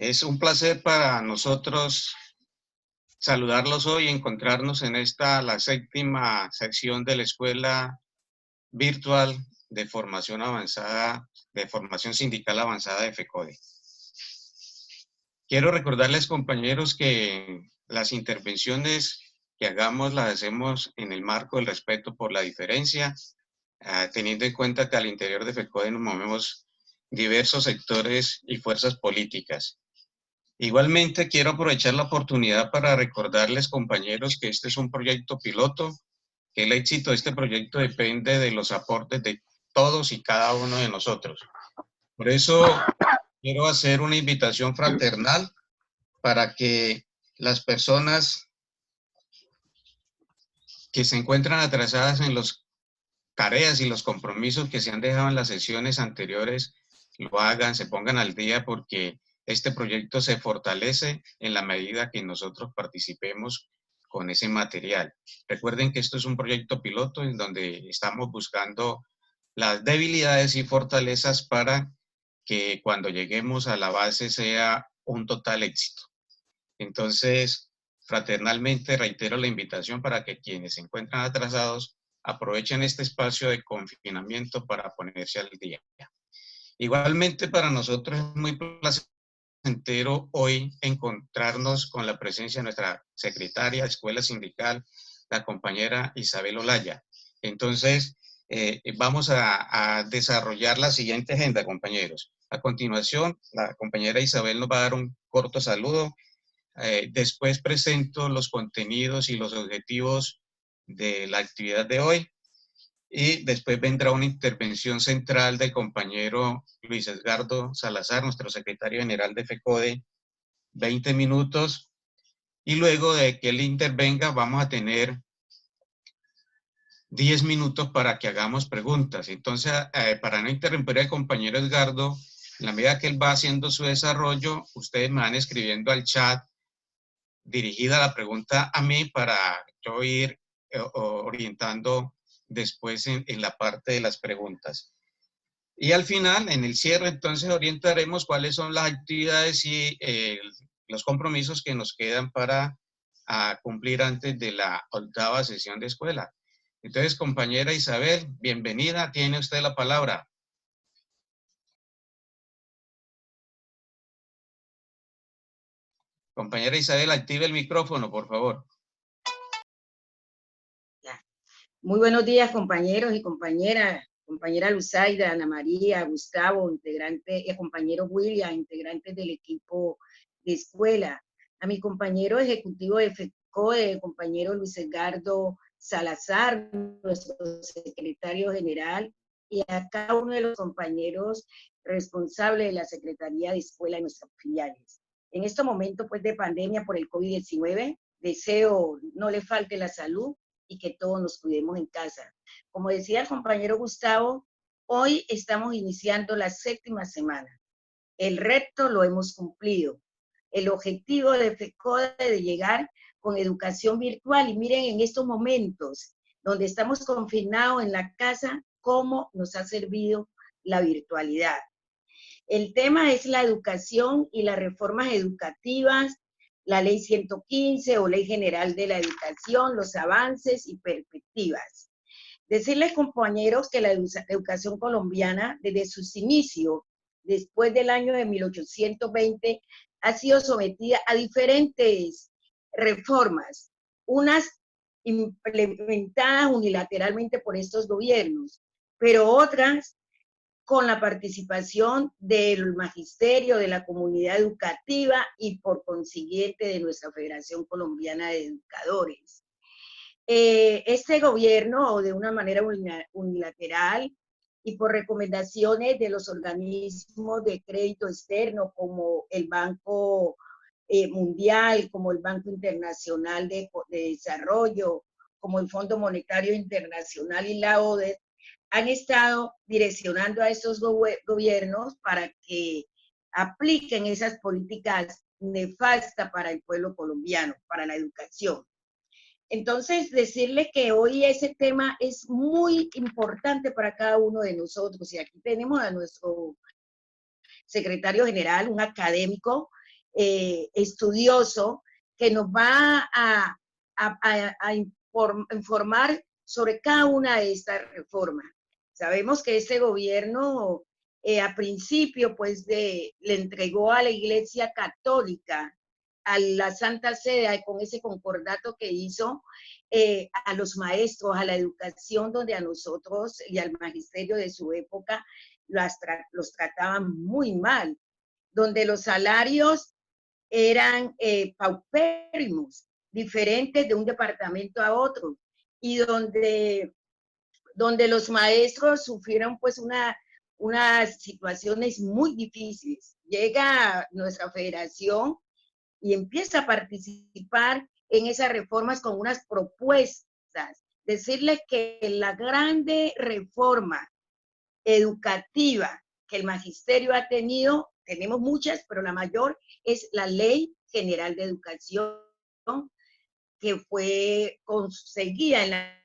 Es un placer para nosotros saludarlos hoy y encontrarnos en la séptima sección de la Escuela Virtual de Formación Avanzada, de Formación Sindical Avanzada de FECODE. Quiero recordarles, compañeros, que las intervenciones que hagamos las hacemos en el marco del respeto por la diferencia, teniendo en cuenta que al interior de FECODE nos movemos diversos sectores y fuerzas políticas. Igualmente, quiero aprovechar la oportunidad para recordarles, compañeros, que este es un proyecto piloto, que el éxito de este proyecto depende de los aportes de todos y cada uno de nosotros. Por eso, quiero hacer una invitación fraternal para que las personas que se encuentran atrasadas en las tareas y los compromisos que se han dejado en las sesiones anteriores lo hagan, se pongan al día, porque este proyecto se fortalece en la medida que nosotros participemos con ese material. Recuerden que esto es un proyecto piloto en donde estamos buscando las debilidades y fortalezas para que cuando lleguemos a la base sea un total éxito. Entonces, fraternalmente reitero la invitación para que quienes se encuentran atrasados aprovechen este espacio de confinamiento para ponerse al día. Igualmente, para nosotros es muy placentero hoy encontrarnos con la presencia de nuestra secretaria de Escuela Sindical, la compañera Isabel Olaya. Entonces, vamos a desarrollar la siguiente agenda, compañeros. A continuación, la compañera Isabel nos va a dar un corto saludo. Después presento los contenidos y los objetivos de la actividad de hoy. Y después vendrá una intervención central del compañero Luis Edgardo Salazar, nuestro secretario general de FECODE, 20 minutos. Y luego de que él intervenga, vamos a tener 10 minutos para que hagamos preguntas. Entonces, para no interrumpir al compañero Edgardo, en la medida que él va haciendo su desarrollo, ustedes me van escribiendo al chat dirigida la pregunta a mí para yo ir orientando después en la parte de las preguntas. Y al final, en el cierre, entonces orientaremos cuáles son las actividades y los compromisos que nos quedan para cumplir antes de la 8ª sesión de escuela. Entonces, compañera Isabel, bienvenida, tiene usted la palabra. Compañera Isabel, active el micrófono, por favor. Muy buenos días, compañeros y compañeras, compañera Luzaida, Ana María, Gustavo, integrante, compañero William, integrantes del equipo de escuela, a mi compañero ejecutivo de FECODE, compañero Luis Edgardo Salazar, nuestro secretario general, y a cada uno de los compañeros responsables de la Secretaría de Escuela en nuestras filiales. En este momento, pues, de pandemia por el COVID-19, deseo no le falte la salud y que todos nos cuidemos en casa. Como decía el compañero Gustavo, hoy estamos iniciando la 7ª semana. El reto lo hemos cumplido. El objetivo de FECODE de llegar con educación virtual, y miren en estos momentos donde estamos confinados en la casa, cómo nos ha servido la virtualidad. El tema es la educación y las reformas educativas, la ley 115 o ley general de la educación, los avances y perspectivas. Decirles, compañeros, que la educación colombiana, desde sus inicios, después del año de 1820, ha sido sometida a diferentes reformas, unas implementadas unilateralmente por estos gobiernos, pero otras con la participación del magisterio, de la comunidad educativa y por consiguiente de nuestra Federación Colombiana de Educadores. Este gobierno, o de una manera unilateral y por recomendaciones de los organismos de crédito externo como el Banco Mundial, como el Banco Internacional de Desarrollo, como el Fondo Monetario Internacional y la ODE, han estado direccionando a estos gobiernos para que apliquen esas políticas nefastas para el pueblo colombiano, para la educación. Entonces, decirle que hoy ese tema es muy importante para cada uno de nosotros, y aquí tenemos a nuestro secretario general, un académico estudioso que nos va a informar sobre cada una de estas reformas. Sabemos que este gobierno a principio pues le entregó a la Iglesia Católica, a la Santa Sede, con ese concordato que hizo a los maestros, a la educación, donde a nosotros y al magisterio de su época los trataban muy mal, donde los salarios eran paupérrimos, diferentes de un departamento a otro, y donde los maestros sufrieron pues unas situaciones muy difíciles. Llega nuestra federación y empieza a participar en esas reformas con unas propuestas. Decirles que la grande reforma educativa que el magisterio ha tenido, tenemos muchas, pero la mayor es la Ley General de Educación, que fue conseguida en la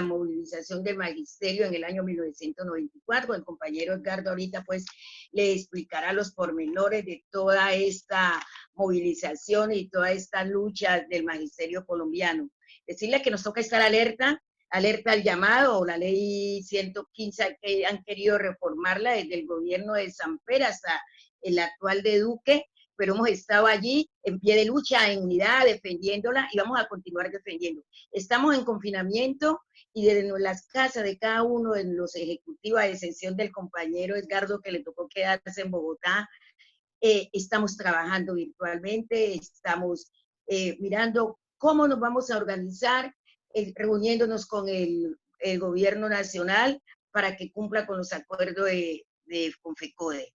movilización del magisterio en el año 1994. El compañero Edgardo ahorita pues le explicará los pormenores de toda esta movilización y toda esta lucha del magisterio colombiano. Decirle que nos toca estar alerta al llamado, la ley 115 que han querido reformarla desde el gobierno de Samper hasta el actual de Duque, pero hemos estado allí en pie de lucha, en unidad, defendiéndola, y vamos a continuar defendiendo. Estamos en confinamiento, y desde las casas de cada uno de los ejecutivos, a excepción del compañero Edgardo, que le tocó quedarse en Bogotá, estamos trabajando virtualmente, estamos mirando cómo nos vamos a organizar, reuniéndonos con el gobierno nacional para que cumpla con los acuerdos de Confecode.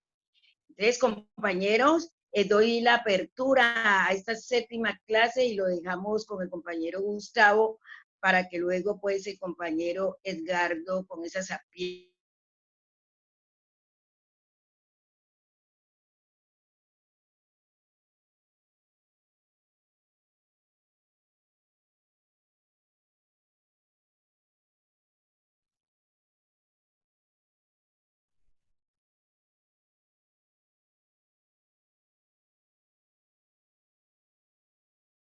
Entonces, compañeros, doy la apertura a esta 7ª clase y lo dejamos con el compañero Gustavo para que luego pues el compañero Edgardo con esa sapiencia.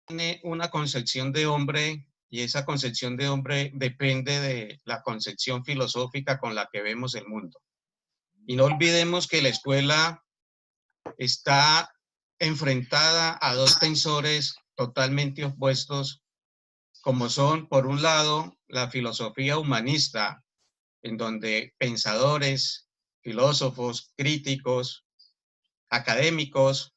Tiene una concepción de hombre, y esa concepción de hombre depende de la concepción filosófica con la que vemos el mundo. Y no olvidemos que la escuela está enfrentada a dos tensores totalmente opuestos, como son, por un lado, la filosofía humanista, en donde pensadores, filósofos, críticos, académicos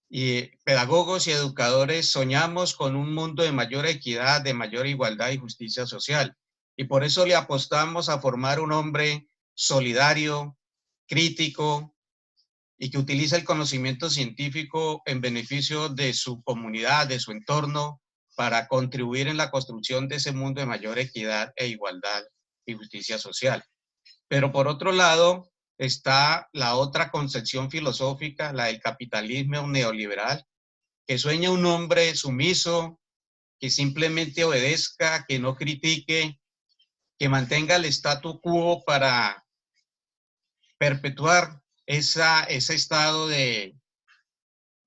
y pedagogos y educadores soñamos con un mundo de mayor equidad, de mayor igualdad y justicia social. Y por eso le apostamos a formar un hombre solidario, crítico y que utiliza el conocimiento científico en beneficio de su comunidad, de su entorno, para contribuir en la construcción de ese mundo de mayor equidad e igualdad y justicia social. Pero por otro lado, está la otra concepción filosófica, la del capitalismo neoliberal, que sueña un hombre sumiso, que simplemente obedezca, que no critique, que mantenga el statu quo para perpetuar ese estado de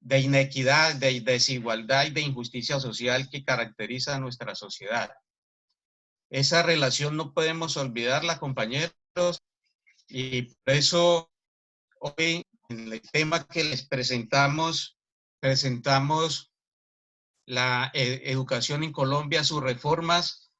inequidad, de desigualdad y de injusticia social que caracteriza a nuestra sociedad. Esa relación no podemos olvidarla, compañeros, y por eso hoy, en el tema que les presentamos la educación en Colombia, sus reformas,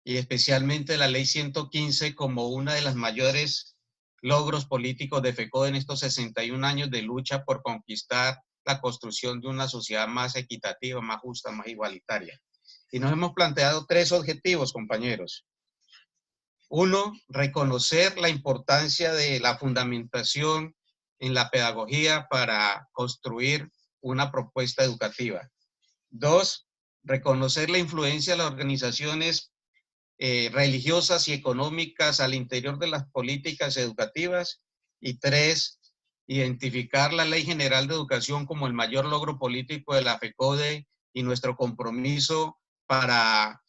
y especialmente la Ley 115 como una de las mayores logros políticos de FECODE en estos 61 años de lucha por conquistar la construcción de una sociedad más equitativa, más justa, más igualitaria. Y nos hemos planteado 3 objetivos, compañeros. 1, reconocer la importancia de la fundamentación en la pedagogía para construir una propuesta educativa. 2, reconocer la influencia de las organizaciones religiosas y económicas al interior de las políticas educativas. Y 3, identificar la Ley General de Educación como el mayor logro político de la FECODE y nuestro compromiso para,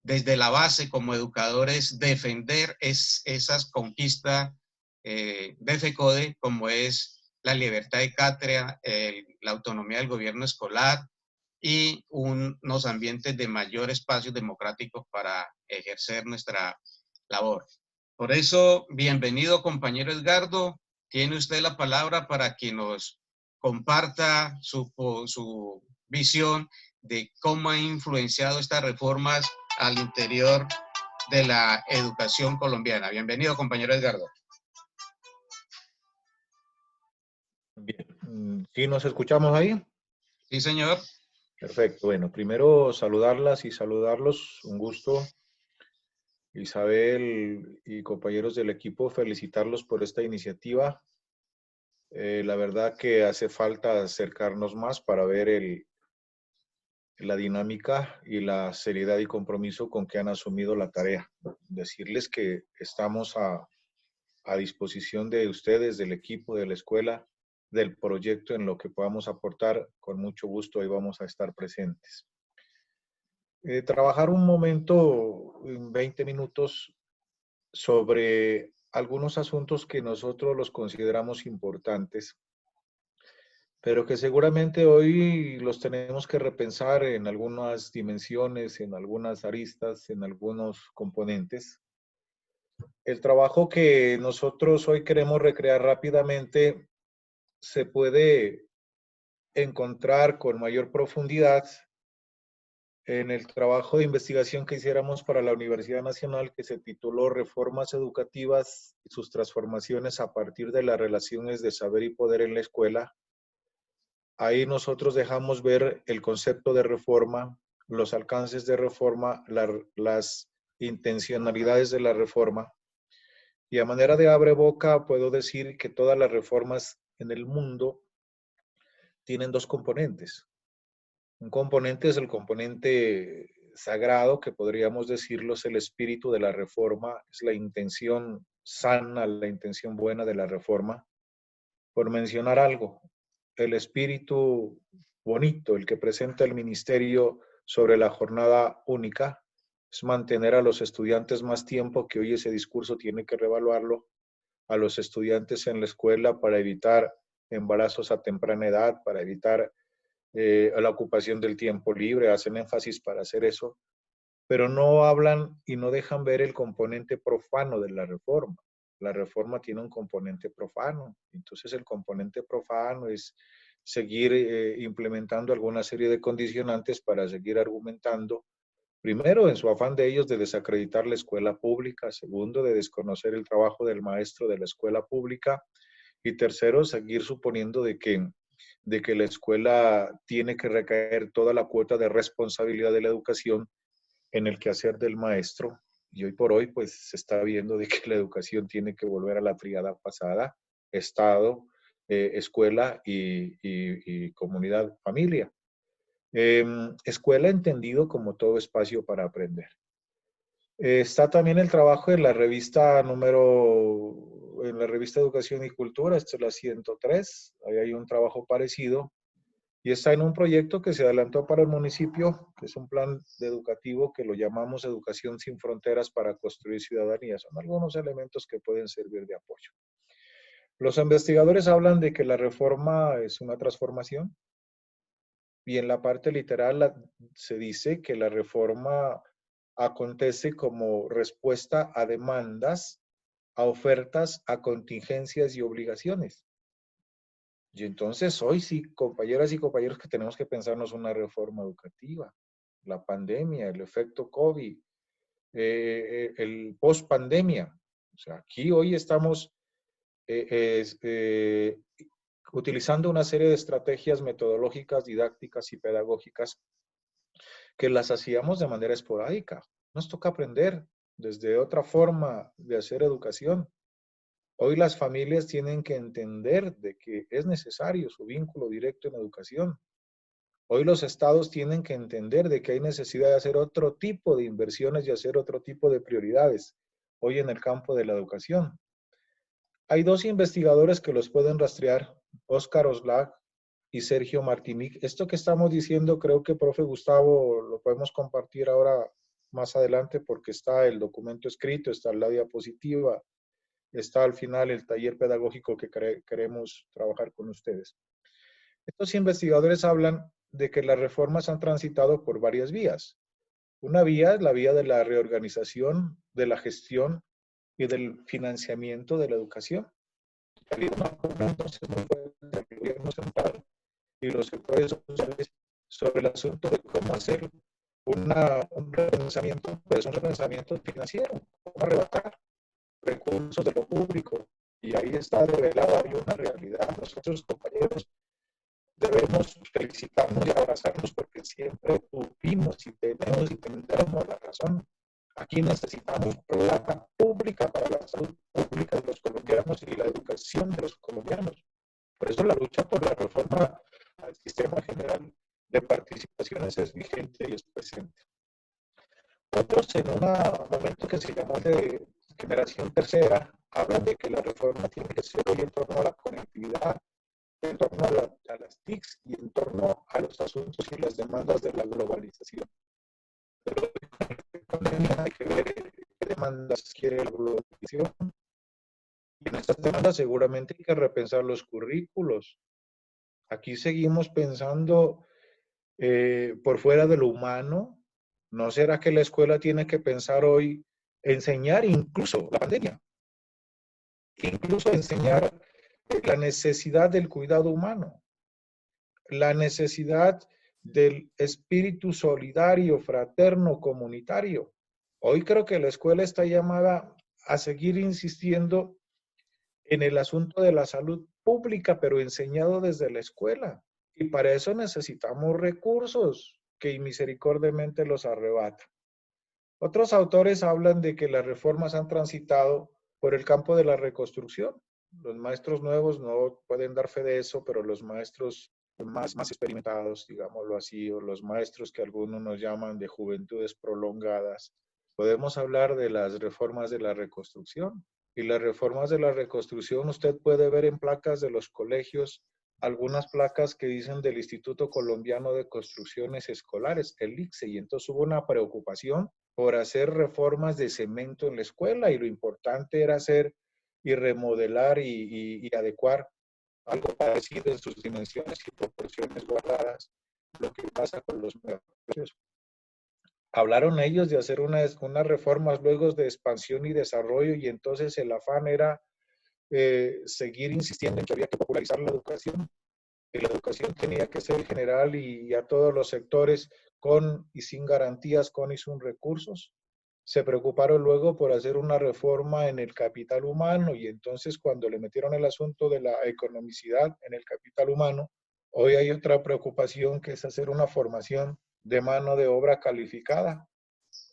desde la base como educadores, defender esas conquistas de FECODE, como es la libertad de cátedra, la autonomía del gobierno escolar y unos ambientes de mayor espacios democráticos para ejercer nuestra labor. Por eso, bienvenido, compañero Edgardo. Tiene usted la palabra para que nos comparta su visión de cómo han influenciado estas reformas al interior de la educación colombiana. Bienvenido, compañero Edgardo. Bien, ¿sí nos escuchamos ahí? Sí, señor. Perfecto. Bueno, primero saludarlas y saludarlos. Un gusto. Isabel y compañeros del equipo, felicitarlos por esta iniciativa. La verdad que hace falta acercarnos más para ver la dinámica y la seriedad y compromiso con que han asumido la tarea. Decirles que estamos a disposición de ustedes, del equipo, de la escuela, del proyecto, en lo que podamos aportar. Con mucho gusto ahí vamos a estar presentes. Trabajar un momento, en 20 minutos, sobre algunos asuntos que nosotros los consideramos importantes, pero que seguramente hoy los tenemos que repensar en algunas dimensiones, en algunas aristas, en algunos componentes. El trabajo que nosotros hoy queremos recrear rápidamente se puede encontrar con mayor profundidad en el trabajo de investigación que hiciéramos para la Universidad Nacional, que se tituló Reformas Educativas y sus transformaciones a partir de las relaciones de saber y poder en la escuela. Ahí nosotros dejamos ver el concepto de reforma, los alcances de reforma, las intencionalidades de la reforma. Y a manera de abre boca puedo decir que todas las reformas en el mundo tienen dos componentes. Un componente es el componente sagrado, que podríamos decirlo es el espíritu de la reforma, es la intención sana, la intención buena de la reforma. Por mencionar algo, el espíritu bonito, el que presenta el ministerio sobre la jornada única, es mantener a los estudiantes más tiempo, que hoy ese discurso tiene que reevaluarlo, a los estudiantes en la escuela para evitar embarazos a temprana edad, para evitar la ocupación del tiempo libre, hacen énfasis para hacer eso, pero no hablan y no dejan ver el componente profano de la reforma. La reforma tiene un componente profano, entonces el componente profano es seguir implementando alguna serie de condicionantes para seguir argumentando, primero, en su afán de ellos de desacreditar la escuela pública; segundo, de desconocer el trabajo del maestro de la escuela pública; y tercero, seguir suponiendo de que la escuela tiene que recaer toda la cuota de responsabilidad de la educación en el quehacer del maestro. Y hoy por hoy, pues, se está viendo de que la educación tiene que volver a la tríada pasada: Estado, escuela y comunidad, familia. Escuela entendido como todo espacio para aprender. Está también el trabajo en la revista Educación y Cultura, esta es la 103, ahí hay un trabajo parecido, y está en un proyecto que se adelantó para el municipio, que es un plan educativo que lo llamamos Educación sin Fronteras para Construir Ciudadanía. Son algunos elementos que pueden servir de apoyo. Los investigadores hablan de que la reforma es una transformación, y en la parte literal se dice que la reforma acontece como respuesta a demandas, a ofertas, a contingencias y obligaciones. Y entonces hoy sí, compañeras y compañeros, que tenemos que pensarnos una reforma educativa. La pandemia, el efecto COVID, el post-pandemia. O sea, aquí hoy estamos utilizando una serie de estrategias metodológicas, didácticas y pedagógicas que las hacíamos de manera esporádica. Nos toca aprender desde otra forma de hacer educación. Hoy las familias tienen que entender de que es necesario su vínculo directo en educación. Hoy los estados tienen que entender de que hay necesidad de hacer otro tipo de inversiones y hacer otro tipo de prioridades hoy en el campo de la educación. Hay dos investigadores que los pueden rastrear, Óscar Oslac y Sergio Martinic. Esto que estamos diciendo, creo que, profe Gustavo, lo podemos compartir ahora más adelante, porque está el documento escrito, está la diapositiva. está al final el taller pedagógico que queremos trabajar con ustedes. Estos investigadores hablan de que las reformas han transitado por varias vías. Una vía es la vía de la reorganización, de la gestión y del financiamiento de la educación. Ha habido una puja entonces muy fuerte del gobierno central y los sectores sociales sobre el asunto de cómo hacer un repensamiento, pero es un repensamiento financiero, cómo arrebatar recursos de lo público. Y ahí está revelada una realidad. Nosotros, compañeros, debemos felicitarnos y abrazarnos porque siempre tuvimos y tenemos y tendremos la razón. Aquí necesitamos plata pública para la salud pública de los colombianos y la educación de los colombianos. Por eso la lucha por la reforma al sistema general de participaciones es vigente y es presente. Otros, en un momento que se llamó de generación tercera, hablan de que la reforma tiene que ser hoy en torno a la conectividad, en torno a las TICs y en torno a los asuntos y las demandas de la globalización. Pero hay que ver qué demandas quiere la globalización. Y en estas demandas seguramente hay que repensar los currículos. Aquí seguimos pensando por fuera de lo humano. ¿No será que la escuela tiene que pensar hoy, enseñar incluso la pandemia? Incluso enseñar la necesidad del cuidado humano, la necesidad del espíritu solidario, fraterno, comunitario. Hoy creo que la escuela está llamada a seguir insistiendo en el asunto de la salud pública, pero enseñado desde la escuela. Y para eso necesitamos recursos que misericordiamente los arrebata. Otros autores hablan de que las reformas han transitado por el campo de la reconstrucción. Los maestros nuevos no pueden dar fe de eso, pero los maestros más experimentados, digámoslo así, o los maestros que algunos nos llaman de juventudes prolongadas, podemos hablar de las reformas de la reconstrucción. Y las reformas de la reconstrucción usted puede ver en placas de los colegios, algunas placas que dicen del Instituto Colombiano de Construcciones Escolares, el ICSE, y entonces hubo una preocupación por hacer reformas de cemento en la escuela y lo importante era hacer y remodelar y adecuar algo parecido en sus dimensiones y proporciones guardadas, lo que pasa con los negocios. Hablaron ellos de hacer unas reformas luego de expansión y desarrollo y entonces el afán era seguir insistiendo en que había que popularizar la educación, que la educación tenía que ser general y a todos los sectores con y sin garantías, con y sin recursos. Se preocuparon luego por hacer una reforma en el capital humano y entonces cuando le metieron el asunto de la economicidad en el capital humano, hoy hay otra preocupación que es hacer una formación de mano de obra calificada.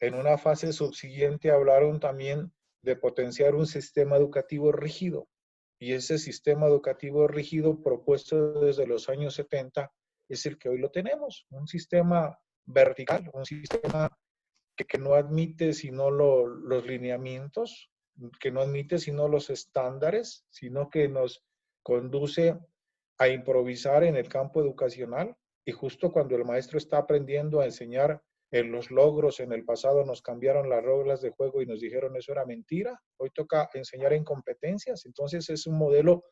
En una fase subsiguiente hablaron también de potenciar un sistema educativo rígido y ese sistema educativo rígido propuesto desde los años 70 es el que hoy lo tenemos, un sistema vertical, un sistema que no admite sino los lineamientos, que no admite sino los estándares, sino que nos conduce a improvisar en el campo educacional y justo cuando el maestro está aprendiendo a enseñar en los logros, en el pasado nos cambiaron las reglas de juego y nos dijeron eso era mentira, hoy toca enseñar en competencias, entonces es un modelo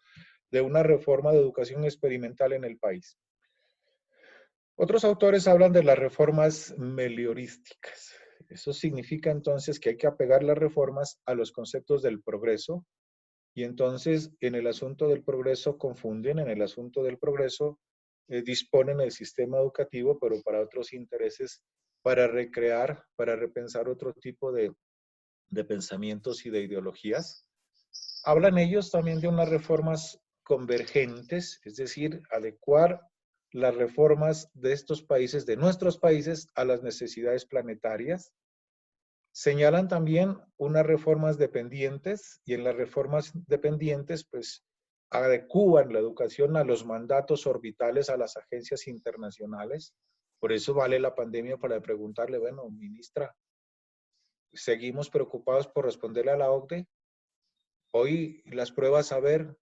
de una reforma de educación experimental en el país. Otros autores hablan de las reformas meliorísticas. Eso significa entonces que hay que apegar las reformas a los conceptos del progreso y entonces en el asunto del progreso confunden, en el asunto del progreso disponen el sistema educativo, pero para otros intereses, para recrear, para repensar otro tipo de pensamientos y de ideologías. Hablan ellos también de unas reformas convergentes, es decir, adecuar las reformas de estos países, de nuestros países, a las necesidades planetarias. Señalan también unas reformas dependientes y en las reformas dependientes, pues, adecúan la educación a los mandatos orbitales, a las agencias internacionales. Por eso vale la pandemia para preguntarle, bueno, ministra, ¿seguimos preocupados por responderle a la OCDE? Hoy las pruebas saber,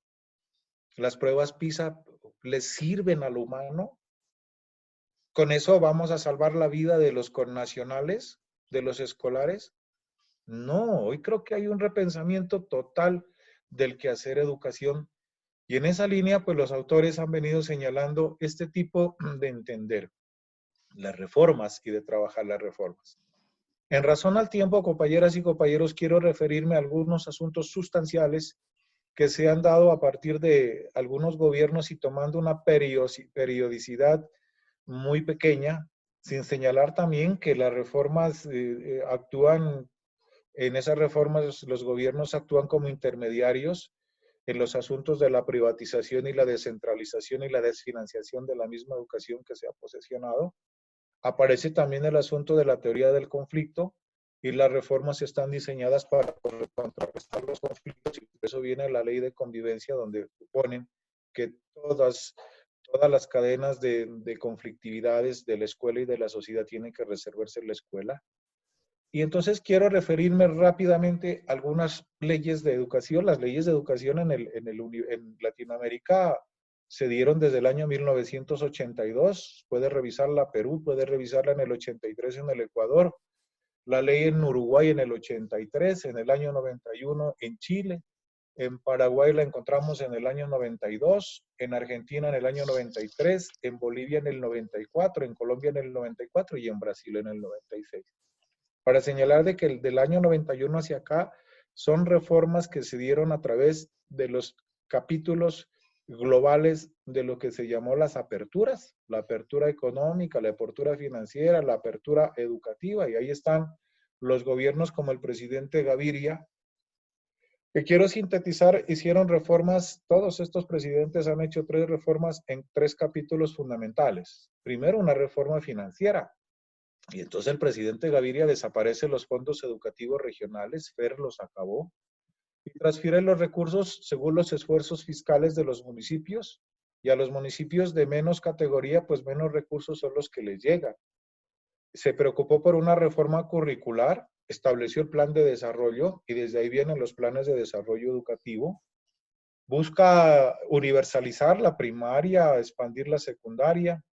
las pruebas PISA, ¿les sirven al humano? ¿Con eso vamos a salvar la vida de los connacionales, de los escolares? No, hoy creo que hay un repensamiento total del quehacer educación. Y en esa línea, pues los autores han venido señalando este tipo de entender las reformas y de trabajar las reformas. En razón al tiempo, compañeras y compañeros, quiero referirme a algunos asuntos sustanciales que se han dado a partir de algunos gobiernos y tomando una periodicidad muy pequeña, sin señalar también que las reformas actúan, en esas reformas los gobiernos actúan como intermediarios en los asuntos de la privatización y la descentralización y la desfinanciación de la misma educación que se ha posesionado. Aparece también el asunto de la teoría del conflicto, y las reformas están diseñadas para contrarrestar los conflictos, y por eso viene la ley de convivencia, donde suponen que todas las cadenas de conflictividades de la escuela y de la sociedad tienen que resolverse en la escuela. Y entonces quiero referirme rápidamente a algunas leyes de educación. Las leyes de educación en Latinoamérica se dieron desde el año 1982. Puede revisarla Perú, puede revisarla en el 83 en el Ecuador. La ley en Uruguay en el 83, en el año 91 en Chile. En Paraguay la encontramos en el año 92, en Argentina en el año 93, en Bolivia en el 94, en Colombia en el 94 y en Brasil en el 96. Para señalar de que del año 91 hacia acá son reformas que se dieron a través de los capítulos globales de lo que se llamó las aperturas, la apertura económica, la apertura financiera, la apertura educativa, y ahí están los gobiernos como el presidente Gaviria, que quiero sintetizar, hicieron reformas. Todos estos presidentes han hecho 3 reformas en 3 capítulos fundamentales. Primero, una reforma financiera. Y entonces el presidente Gaviria desaparece los fondos educativos regionales, FER los acabó, y transfiere los recursos según los esfuerzos fiscales de los municipios, y a los municipios de menos categoría, pues menos recursos son los que les llegan. Se preocupó por una reforma curricular, estableció el plan de desarrollo, y desde ahí vienen los planes de desarrollo educativo. Busca universalizar la primaria, expandir la secundaria,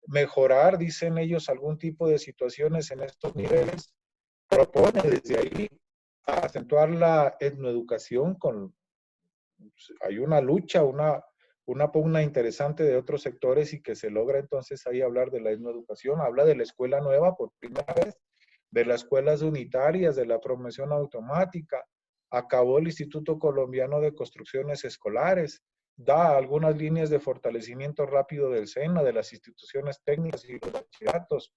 mejorar, dicen ellos, algún tipo de situaciones en estos niveles. Propone desde ahí acentuar la etnoeducación. Hay una lucha, una pugna interesante de otros sectores, y que se logra entonces ahí hablar de la etnoeducación. Habla de la escuela nueva por primera vez, de las escuelas unitarias, de la promoción automática. Acabó el Instituto Colombiano de Construcciones Escolares. Da algunas líneas de fortalecimiento rápido del SENA, de las instituciones técnicas y los bachilleratos.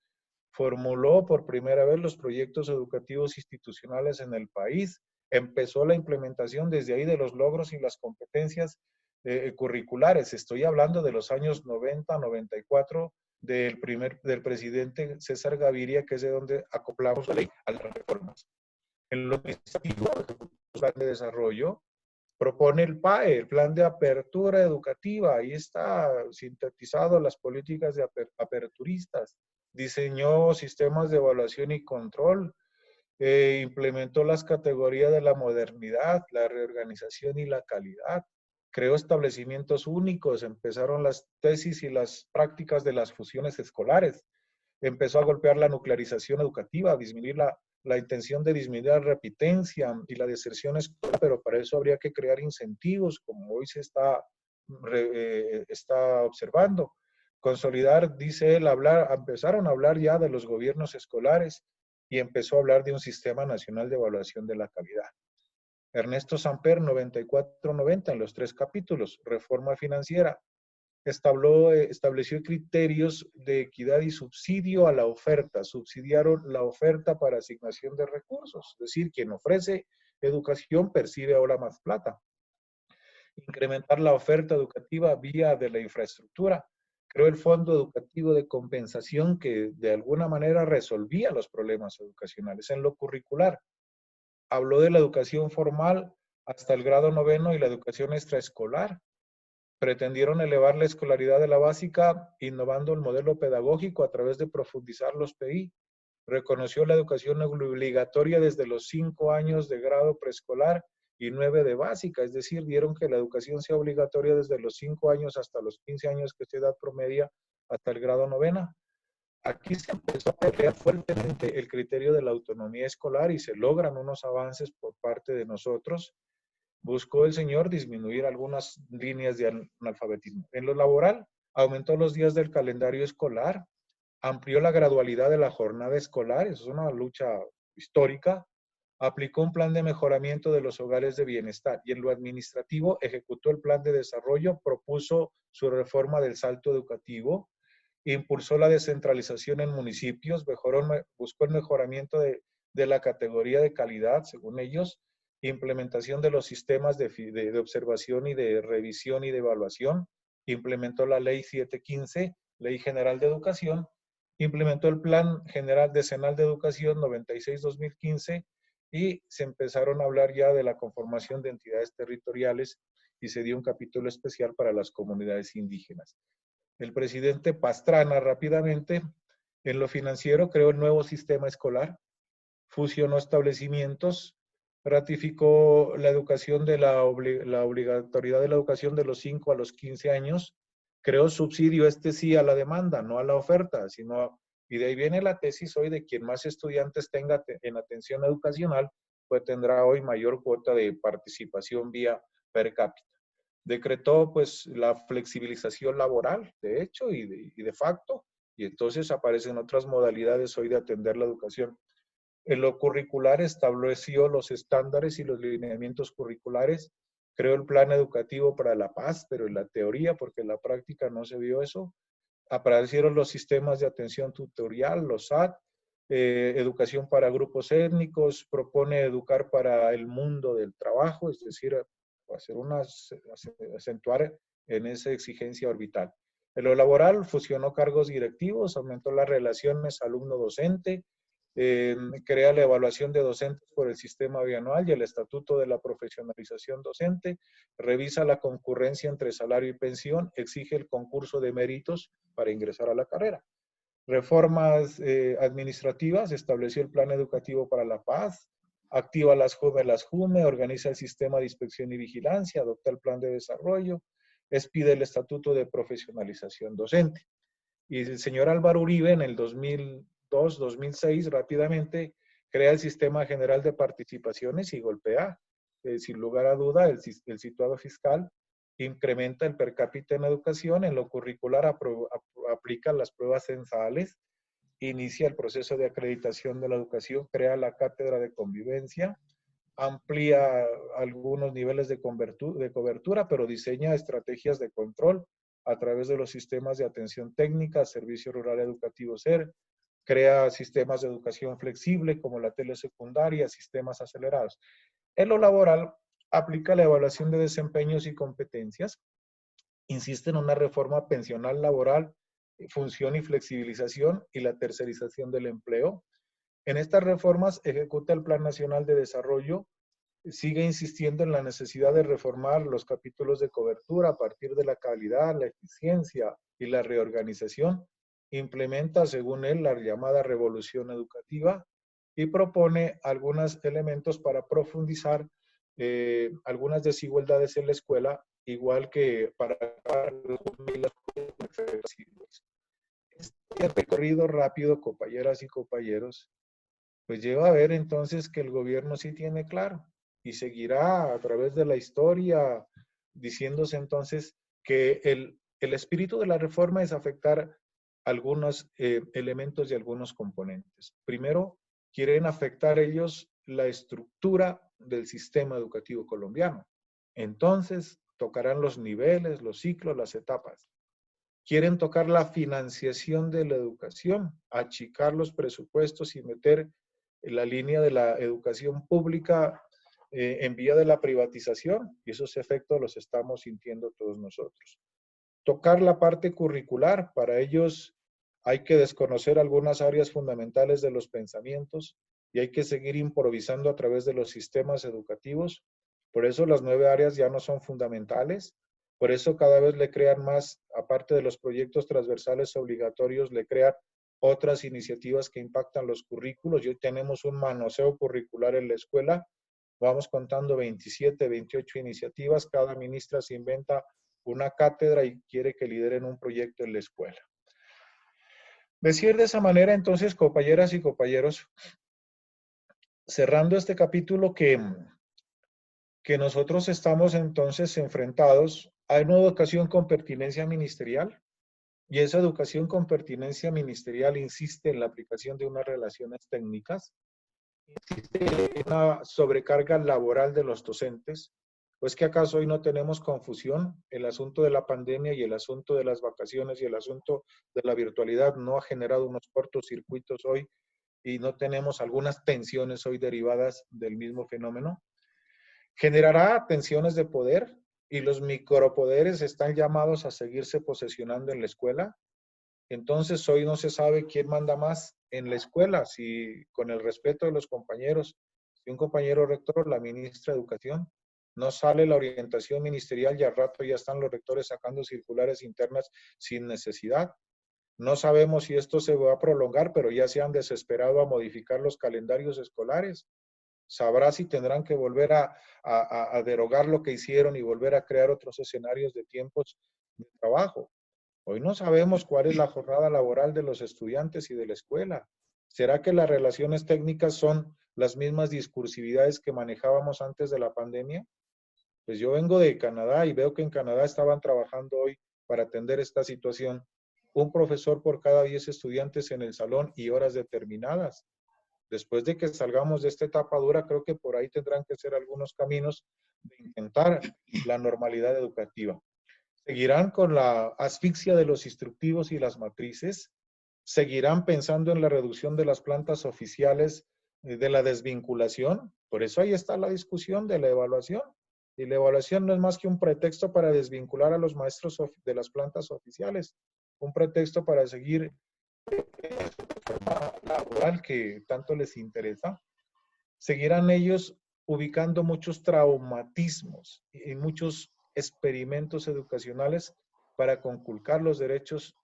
Formuló por primera vez los proyectos educativos institucionales en el país. Empezó la implementación desde ahí de los logros y las competencias curriculares. Estoy hablando de los años 90, 94, del presidente César Gaviria, que es de donde acoplamos la ley a las reformas. En lo administrativo, el plan de desarrollo propone el PAE, el plan de apertura educativa. Ahí está sintetizado las políticas de aperturistas. Diseñó sistemas de evaluación y control. Implementó las categorías de la modernidad, la reorganización y la calidad. Creó establecimientos únicos. Empezaron las tesis y las prácticas de las fusiones escolares. Empezó a golpear la nuclearización educativa, a disminuir la intención de disminuir la repitencia y la deserción escolar, pero para eso habría que crear incentivos, como hoy se está observando. Consolidar, dice él, empezaron a hablar ya de los gobiernos escolares, y empezó a hablar de un sistema nacional de evaluación de la calidad. Ernesto Samper, 94-90, en los 3 capítulos. Reforma financiera. Estableció criterios de equidad y subsidio a la oferta. Subsidiaron la oferta para asignación de recursos. Es decir, quien ofrece educación percibe ahora más plata. Incrementar la oferta educativa vía de la infraestructura. Creó el Fondo Educativo de Compensación, que de alguna manera resolvía los problemas educacionales. En lo curricular, habló de la educación formal hasta el grado 9 y la educación extraescolar. Pretendieron elevar la escolaridad de la básica, innovando el modelo pedagógico a través de profundizar los PI. Reconoció la educación obligatoria desde los 5 años de grado preescolar y 9 de básica, es decir, dieron que la educación sea obligatoria desde los 5 años hasta los 15 años, que es edad promedia, hasta el grado 9. Aquí se empezó a pelear fuertemente el criterio de la autonomía escolar, y se logran unos avances por parte de nosotros. buscó el señor disminuir algunas líneas de analfabetismo. En lo laboral, aumentó los días del calendario escolar, amplió la gradualidad de la jornada escolar, eso es una lucha histórica, aplicó un plan de mejoramiento de los hogares de bienestar y en lo administrativo ejecutó el plan de desarrollo, propuso su reforma del salto educativo, impulsó la descentralización en municipios, buscó el mejoramiento de la categoría de calidad, según ellos, implementación de los sistemas de observación y de revisión y de evaluación, implementó la ley 715, Ley General de Educación, implementó el Plan General Decenal de Educación 96-2015 y se empezaron a hablar ya de la conformación de entidades territoriales y se dio un capítulo especial para las comunidades indígenas. El presidente Pastrana rápidamente, en lo financiero, creó el nuevo sistema escolar, fusionó establecimientos, ratificó la educación de la obligatoriedad de la educación de los 5 a los 15 años, creó subsidio, sí, a la demanda, no a la oferta, y de ahí viene la tesis hoy de quien más estudiantes tenga en atención educacional, pues tendrá hoy mayor cuota de participación vía per cápita. Decretó pues la flexibilización laboral, de hecho y de facto, y entonces aparecen otras modalidades hoy de atender la educación. En lo curricular estableció los estándares y los lineamientos curriculares, creó el plan educativo para la paz, pero en la teoría, porque en la práctica no se vio eso, aparecieron los sistemas de atención tutorial, los SAT, educación para grupos étnicos, propone educar para el mundo del trabajo, es decir, acentuar en esa exigencia orbital. En lo laboral, fusionó cargos directivos, aumentó las relaciones alumno-docente, crea la evaluación de docentes por el sistema bianual y el estatuto de la profesionalización docente, revisa la concurrencia entre salario y pensión, exige el concurso de méritos para ingresar a la carrera. Reformas administrativas, estableció el plan educativo para la paz, activa las JUME, organiza el sistema de inspección y vigilancia, adopta el plan de desarrollo, expide el estatuto de profesionalización docente. Y el señor Álvaro Uribe en el 2002-2006 rápidamente crea el Sistema General de Participaciones y golpea, sin lugar a duda, el situado fiscal, incrementa el per cápita en educación, en lo curricular aplica las pruebas censales, inicia el proceso de acreditación de la educación, crea la cátedra de convivencia, amplía algunos niveles de cobertura, pero diseña estrategias de control a través de los sistemas de atención técnica, Servicio Rural Educativo SER, crea sistemas de educación flexible como la telesecundaria, sistemas acelerados. En lo laboral, aplica la evaluación de desempeños y competencias, insiste en una reforma pensional laboral, función y flexibilización y la tercerización del empleo. En estas reformas ejecuta el Plan Nacional de Desarrollo, sigue insistiendo en la necesidad de reformar los capítulos de cobertura a partir de la calidad, la eficiencia y la reorganización. Implementa, según él, la llamada revolución educativa y propone algunos elementos para profundizar algunas desigualdades en la escuela, igual que para este recorrido rápido, compañeras y compañeros, pues lleva a ver entonces que el gobierno sí tiene claro y seguirá a través de la historia diciéndose entonces que el espíritu de la reforma es afectar algunos elementos y algunos componentes. Primero, quieren afectar ellos la estructura del sistema educativo colombiano. Entonces, tocarán los niveles, los ciclos, las etapas. Quieren tocar la financiación de la educación, achicar los presupuestos y meter la línea de la educación pública en vía de la privatización, y esos efectos los estamos sintiendo todos nosotros. Tocar la parte curricular, para ellos hay que desconocer algunas áreas fundamentales de los pensamientos y hay que seguir improvisando a través de los sistemas educativos. Por eso las 9 áreas ya no son fundamentales, por eso cada vez le crean más, aparte de los proyectos transversales obligatorios, le crean otras iniciativas que impactan los currículos. Y hoy tenemos un manoseo curricular en la escuela, vamos contando 27, 28 iniciativas, cada ministra se inventa una cátedra y quiere que lideren un proyecto en la escuela. Decir de esa manera, entonces, compañeras y compañeros, cerrando este capítulo, que que nosotros estamos entonces enfrentados a una educación con pertinencia ministerial, y esa educación con pertinencia ministerial insiste en la aplicación de unas relaciones técnicas, insiste en una sobrecarga laboral de los docentes. Pues que acaso hoy no tenemos confusión. El asunto de la pandemia y el asunto de las vacaciones y el asunto de la virtualidad no ha generado unos cortocircuitos hoy y no tenemos algunas tensiones hoy derivadas del mismo fenómeno. Generará tensiones de poder y los micropoderes están llamados a seguirse posesionando en la escuela. Entonces hoy no se sabe quién manda más en la escuela, si con el respeto de los compañeros, si un compañero rector, la ministra de Educación, no sale la orientación ministerial y al rato ya están los rectores sacando circulares internas sin necesidad. No sabemos si esto se va a prolongar, pero ya se han desesperado a modificar los calendarios escolares. Sabrá si tendrán que volver a derogar lo que hicieron y volver a crear otros escenarios de tiempos de trabajo. Hoy no sabemos cuál es la jornada laboral de los estudiantes y de la escuela. ¿Será que las relaciones técnicas son las mismas discursividades que manejábamos antes de la pandemia? Pues yo vengo de Canadá y veo que en Canadá estaban trabajando hoy para atender esta situación un profesor por cada 10 estudiantes en el salón y horas determinadas. Después de que salgamos de esta etapa dura, creo que por ahí tendrán que ser algunos caminos de intentar la normalidad educativa. Seguirán con la asfixia de los instructivos y las matrices, seguirán pensando en la reducción de las plantas oficiales, de la desvinculación. Por eso ahí está la discusión de la evaluación. Y la evaluación no es más que un pretexto para desvincular a los maestros de las plantas oficiales, un pretexto para seguir la laboral que tanto les interesa. Seguirán ellos ubicando muchos traumatismos y muchos experimentos educacionales para conculcar los derechos,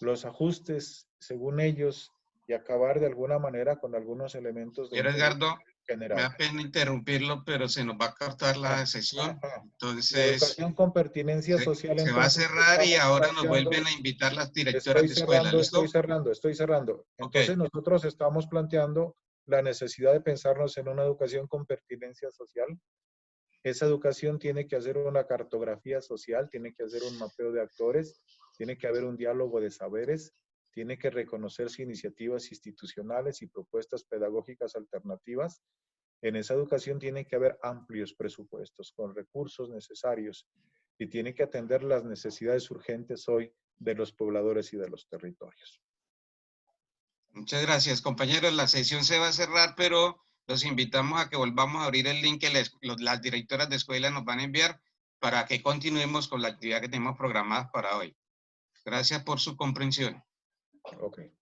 los ajustes según ellos y acabar de alguna manera con algunos elementos de Edgardo, general. me da pena interrumpirlo, pero se nos va a cortar la sesión. Entonces, la educación con pertinencia social se va a cerrar y ahora nos vuelven a invitar las directoras de escuela. ¿Listo? Estoy cerrando. Entonces nosotros estamos planteando la necesidad de pensarnos en una educación con pertinencia social. Esa educación tiene que hacer una cartografía social, tiene que hacer un mapeo de actores, tiene que haber un diálogo de saberes, tiene que reconocerse iniciativas institucionales y propuestas pedagógicas alternativas. En esa educación tiene que haber amplios presupuestos con recursos necesarios y tiene que atender las necesidades urgentes hoy de los pobladores y de los territorios. Muchas gracias, compañeros. La sesión se va a cerrar, pero los invitamos a que volvamos a abrir el link que las directoras de escuela nos van a enviar para que continuemos con la actividad que tenemos programada para hoy. Gracias por su comprensión. Okay.